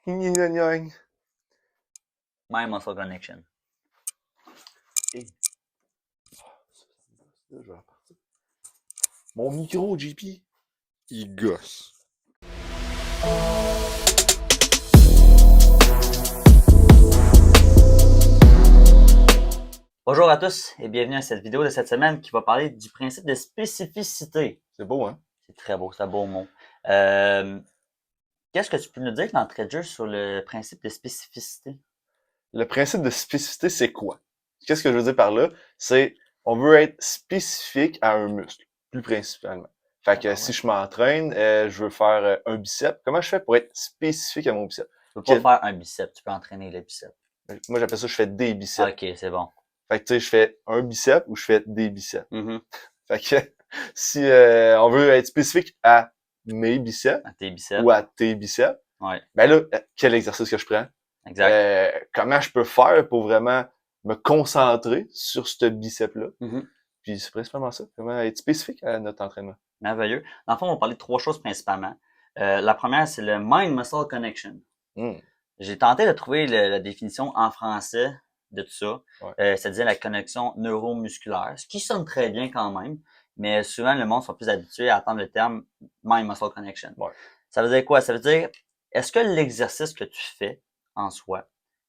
Gna, gna, gna. Mind Muscle Connection. Et... Là, je vais repartir. Mon micro, JP, il gosse. Bonjour à tous et bienvenue à cette vidéo de cette semaine qui va parler du principe de spécificité. C'est beau, hein? C'est très beau, c'est un beau mot. Qu'est-ce que tu peux nous dire d'entrée de jeu sur le principe de spécificité? Le principe de spécificité, c'est quoi? Qu'est-ce que je veux dire par là? C'est, on veut être spécifique à un muscle, plus principalement. Fait que si je m'entraîne, je veux faire un bicep. Comment je fais pour être spécifique à mon bicep? Tu peux pas faire un bicep, tu peux entraîner le bicep. Moi, j'appelle ça, je fais des biceps. Ok, c'est bon. Fait que tu sais, je fais un bicep ou je fais des biceps. Mm-hmm. Fait que si on veut être spécifique à mes biceps Tes biceps. ou à tes biceps, Ouais, ben là, quel exercice que je prends? exact. Comment je peux faire pour vraiment me concentrer sur ce bicep-là? Mm-hmm. Puis c'est principalement ça, comment être spécifique à notre entraînement. Merveilleux. Dans le fond, on va parler de trois choses principalement. La première, c'est le Mind-Muscle Connection. Hmm, J'ai tenté de trouver la définition en français de tout ça. ouais, C'est-à-dire la connexion neuromusculaire, ce qui sonne très bien quand même, mais souvent le monde sont plus habitués à attendre le terme mind-muscle connection. ouais. Ça veut dire quoi? Ça veut dire, est-ce que l'exercice que tu fais en soi,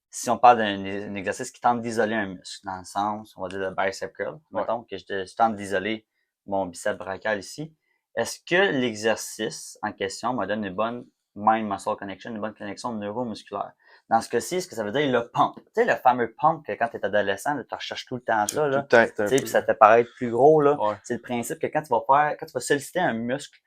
si on parle d'un exercice qui tente d'isoler un muscle, dans le sens, on va dire le bicep curl, Ouais. mettons que je tente d'isoler mon biceps brachial ici, est-ce que l'exercice en question me donne une bonne mind-muscle connection, une bonne connexion neuromusculaire? Dans ce cas-ci, ce que ça veut dire, le pump. Tu sais, le fameux pump que quand tu es adolescent, là, tu recherches tout le temps ça, Tout là. le temps être Tu un sais, peu. puis ça te paraît être plus gros, là. Ouais. C'est le principe que quand tu vas solliciter un muscle,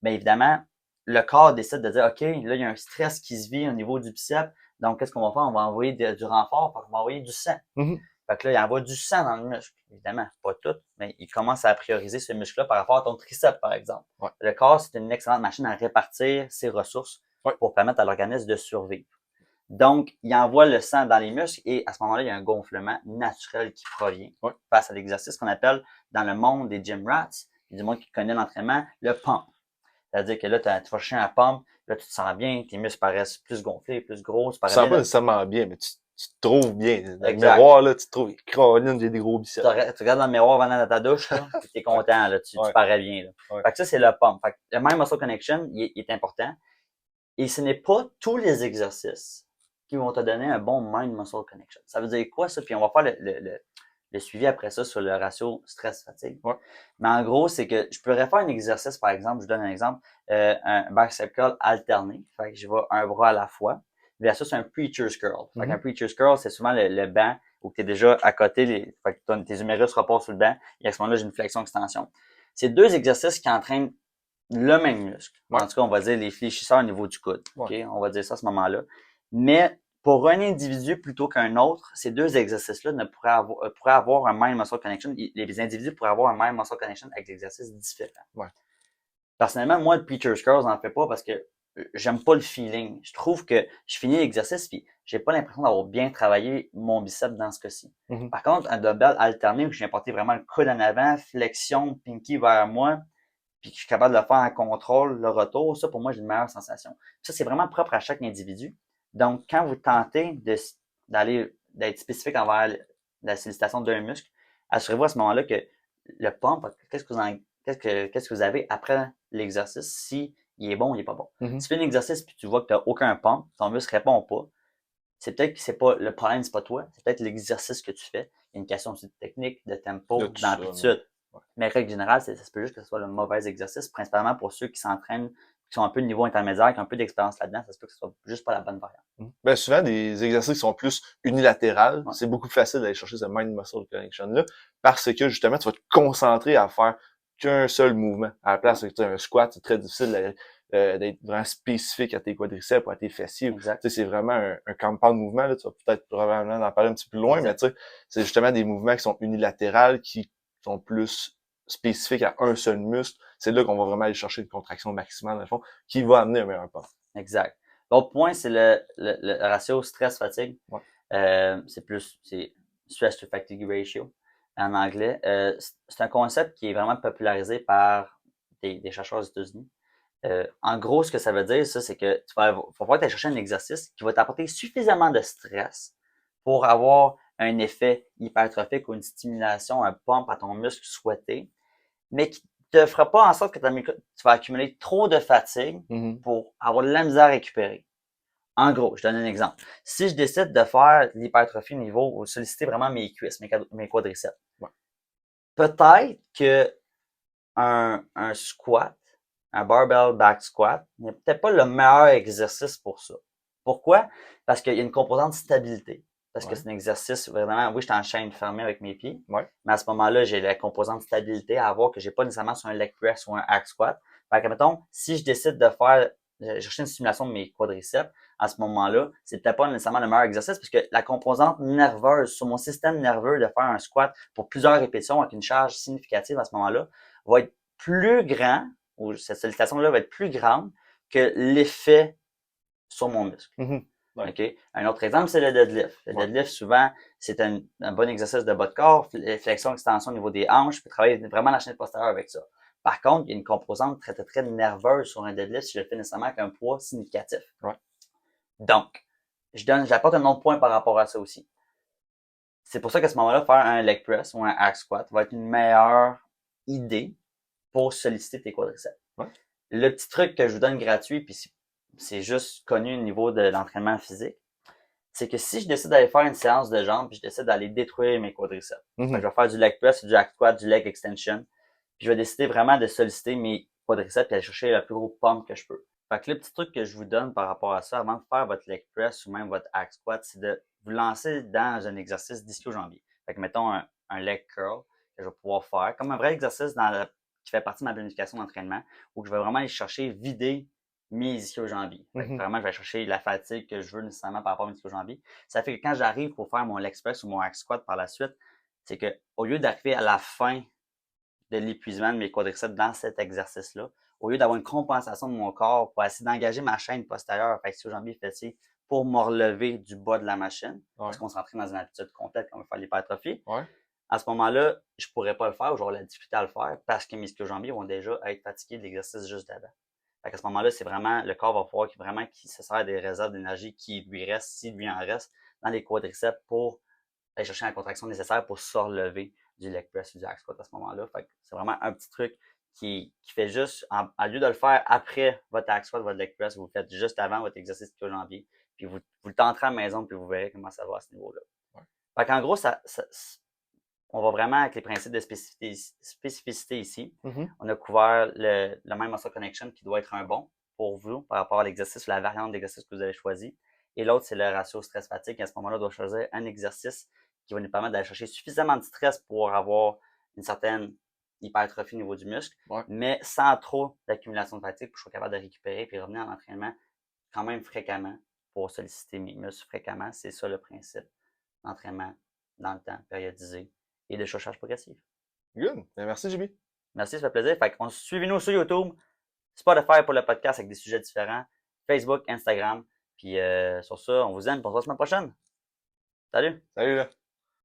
bien évidemment, le corps décide de dire, OK, là, il y a un stress qui se vit au niveau du biceps. Donc, qu'est-ce qu'on va faire? On va envoyer du renfort, on va envoyer du sang. Mhm. Fait que là, il envoie du sang dans le muscle. Évidemment, pas tout, mais il commence à prioriser ce muscle-là par rapport à ton triceps, par exemple. Ouais. Le corps, c'est une excellente machine à répartir ses ressources Ouais. pour permettre à l'organisme de survivre. Donc, il envoie le sang dans les muscles et à ce moment-là, il y a un gonflement naturel qui provient Ouais. face à l'exercice qu'on appelle dans le monde des gym rats, du monde qui connaît l'entraînement, le pump. C'est-à-dire que là, tu vas chercher un pump, là, tu te sens bien, tes muscles paraissent plus gonflés, plus gros, tu Tu te parais sens bien. pas Là. nécessairement bien, mais tu te trouves bien. Dans le Exact. miroir, là, tu te trouves, Caroline, j'ai des gros Tu, biceps. tu regardes dans le miroir venant de ta douche, là, puis t'es Ouais, content, là, tu ouais, parais bien. Là. ouais. Fait que ça, c'est le pump. Fait que le mind muscle connection, il est important. Et ce n'est pas tous les exercices qui vont te donner un bon mind muscle connection. Ça veut dire quoi, ça? Puis on va faire le suivi après ça sur le ratio stress-fatigue. Ouais. Mais en gros, c'est que je pourrais faire un exercice, par exemple, je donne un exemple, un bicep curl alterné. Fait que je vais un bras à la fois. Versus un preacher's curl. Fait qu'un preacher's curl, c'est souvent le banc où tu es déjà à côté, fait que tes humérus reposent sur le banc, et à ce moment-là, j'ai une flexion-extension. C'est deux exercices qui entraînent le même muscle. Ouais. En tout cas, on va dire les fléchisseurs au niveau du coude. Ouais. On va dire ça à ce moment-là. Mais pour un individu plutôt qu'un autre, ces deux exercices-là pourraient avoir un mind muscle connection. Les individus pourraient avoir un mind muscle connection avec des exercices différents. Ouais. Personnellement, moi, le preacher's curl, j'en fais pas parce que j'aime pas le feeling. Je trouve que je finis l'exercice puis j'ai pas l'impression d'avoir bien travaillé mon biceps dans ce cas-ci. Mhm. Par contre, un dumbbell alterné où j'ai porté vraiment le coude en avant, flexion, pinky vers moi, puis que je suis capable de le faire en contrôle, le retour, ça, pour moi, j'ai une meilleure sensation. Ça, c'est vraiment propre à chaque individu. Donc, quand vous tentez d'être spécifique envers la sollicitation d'un muscle, assurez-vous à ce moment-là que le pump, qu'est-ce que vous avez après l'exercice, si il est bon ou il est pas bon. Mhm. Si tu fais un exercice puis tu vois que tu n'as aucun pump, ton muscle répond pas, c'est peut-être que c'est pas le problème, c'est pas toi, c'est peut-être l'exercice que tu fais. Il y a une question aussi de technique, de De tempo, tout ça, d'amplitude. ouais. Mais règle générale, ça se peut juste que ce soit le mauvais exercice, principalement pour ceux qui s'entraînent, qui sont un peu de niveau intermédiaire, qui ont un peu d'expérience là-dedans, ça se peut que ce soit juste pas la bonne variante. Ben, souvent, des exercices qui sont plus unilatérales, Ouais. c'est beaucoup plus facile d'aller chercher ce mind muscle connection-là, parce que, justement, tu vas te concentrer à faire qu'un seul mouvement. À la place, Ouais. un squat, c'est très difficile d'être vraiment spécifique à tes quadriceps ou à tes fessiers. Exact. Tu sais, c'est vraiment un compound mouvement, là. Tu vas peut-être probablement en parler un petit peu plus loin, mais Exact. tu sais, c'est justement des mouvements qui sont unilatérales, qui sont plus spécifiques à un seul muscle. C'est là qu'on va vraiment aller chercher une contraction maximale, dans le fond, qui va amener un meilleur pas. Exact. L'autre point, c'est le ratio stress-fatigue. Ouais. C'est stress to fatigue ratio en anglais. C'est un concept qui est vraiment popularisé par des chercheurs aux États-Unis. En gros, ce que ça veut dire, ça, c'est que tu vas falloir aller chercher un exercice qui va t'apporter suffisamment de stress pour avoir un effet hypertrophique ou une stimulation, un pump à ton muscle souhaité, mais qui te fera pas en sorte que tu vas accumuler trop de fatigue Mhm. pour avoir de la misère à récupérer. En gros, je donne un exemple. Si je décide de faire l'hypertrophie au niveau ou solliciter vraiment mes cuisses, mes quadriceps, Ouais. peut-être que un squat, un barbell back squat, n'est peut-être pas le meilleur exercice pour ça. Pourquoi? Parce qu'il y a une composante stabilité. Parce que Ouais. c'est un exercice vraiment, oui, je suis en chaîne fermée avec mes pieds, Ouais. mais à ce moment-là, j'ai la composante stabilité à avoir que j'ai pas nécessairement sur un leg press ou un hack squat. Fait que, mettons, si je décide de faire, chercher une stimulation de mes quadriceps, à ce moment-là, c'est peut-être pas nécessairement le meilleur exercice parce que la composante nerveuse sur mon système nerveux de faire un squat pour plusieurs répétitions avec une charge significative à ce moment-là va être plus grand, ou cette sollicitation-là va être plus grande que l'effet sur mon muscle. Mhm. Ouais. OK? Un autre exemple, c'est le deadlift. Le Ouais. deadlift, souvent, c'est un bon exercice de bas de corps, flexion, extension au niveau des hanches, je peux travailler vraiment la chaîne postérieure avec ça. Par contre, il y a une composante très, très, très nerveuse sur un deadlift si je le fais nécessairement avec un poids significatif. Ouais. Donc, j'apporte un autre point par rapport à ça aussi. C'est pour ça qu'à ce moment-là, faire un leg press ou un hack squat va être une meilleure idée pour solliciter tes quadriceps. Ouais. Le petit truc que je vous donne gratuit, puis c'est juste connu au niveau de l'entraînement physique, c'est que si je décide d'aller faire une séance de jambes, puis je décide d'aller détruire mes quadriceps, Mhm. je vais faire du leg press, du hack squat, du leg extension, puis je vais décider vraiment de solliciter mes quadriceps et aller chercher le plus gros pump que je peux. Fait que le petit truc que je vous donne par rapport à ça, avant de faire votre leg press ou même votre hack squat, c'est de vous lancer dans un exercice d'ischio-jambier. Fait que mettons un leg curl que je vais pouvoir faire, comme un vrai exercice qui fait partie de ma planification d'entraînement, où je vais vraiment aller chercher, vider mes ischio-jambiers. Fait que Mhm. vraiment, je vais chercher la fatigue que je veux nécessairement par rapport à mes ischio-jambiers. Ça fait que quand j'arrive pour faire mon leg press ou mon hack squat par la suite, c'est que au lieu d'arriver à la fin de l'épuisement de mes quadriceps dans cet exercice-là, au lieu d'avoir une compensation de mon corps pour essayer d'engager ma chaîne postérieure, fait que ischio-jambier fessier, pour me relever du bas de la machine, Ouais. parce qu'on s'entraîne dans une attitude complète, comme on va faire l'hypertrophie, Ouais. à ce moment-là, je pourrais pas le faire ou j'aurai la difficulté à le faire parce que mes ischio-jambiers vont déjà être fatigués de l'exercice juste d'avant. Fait qu'à ce moment-là, c'est vraiment, le corps va falloir qu'il se sert des réserves d'énergie qui lui restent, s'il lui en reste, dans les quadriceps pour aller chercher la contraction nécessaire pour se relever du leg press ou du hack squat à ce moment-là. Fait que c'est vraiment un petit truc qui fait juste, à lieu de le faire après votre hack squat, votre leg press, vous le faites juste avant votre exercice de janvier, puis vous le tenterez à la maison, puis vous verrez comment ça va à ce niveau-là. Ouais. Fait qu'en gros, on va vraiment avec les principes de spécificité ici. Mhm. On a couvert le même muscle connection qui doit être un bon pour vous par rapport à l'exercice ou la variante d'exercice que vous avez choisi. Et l'autre, c'est le ratio stress-fatigue. À ce moment-là, on doit choisir un exercice qui va nous permettre d'aller chercher suffisamment de stress pour avoir une certaine hypertrophie au niveau du muscle, Ouais. mais sans trop d'accumulation de fatigue pour que je sois capable de récupérer et revenir en entraînement quand même fréquemment pour solliciter mes muscles fréquemment. C'est ça le principe d'entraînement dans le temps, périodisé et de surcharge progressive. Good. Ben, merci, JB. Merci, ça fait plaisir. Fait qu'on suivez-nous sur YouTube, Spotify pour le podcast avec des sujets différents, Facebook, Instagram. Puis sur ça, on vous aime pour la semaine prochaine. Salut! Salut, là.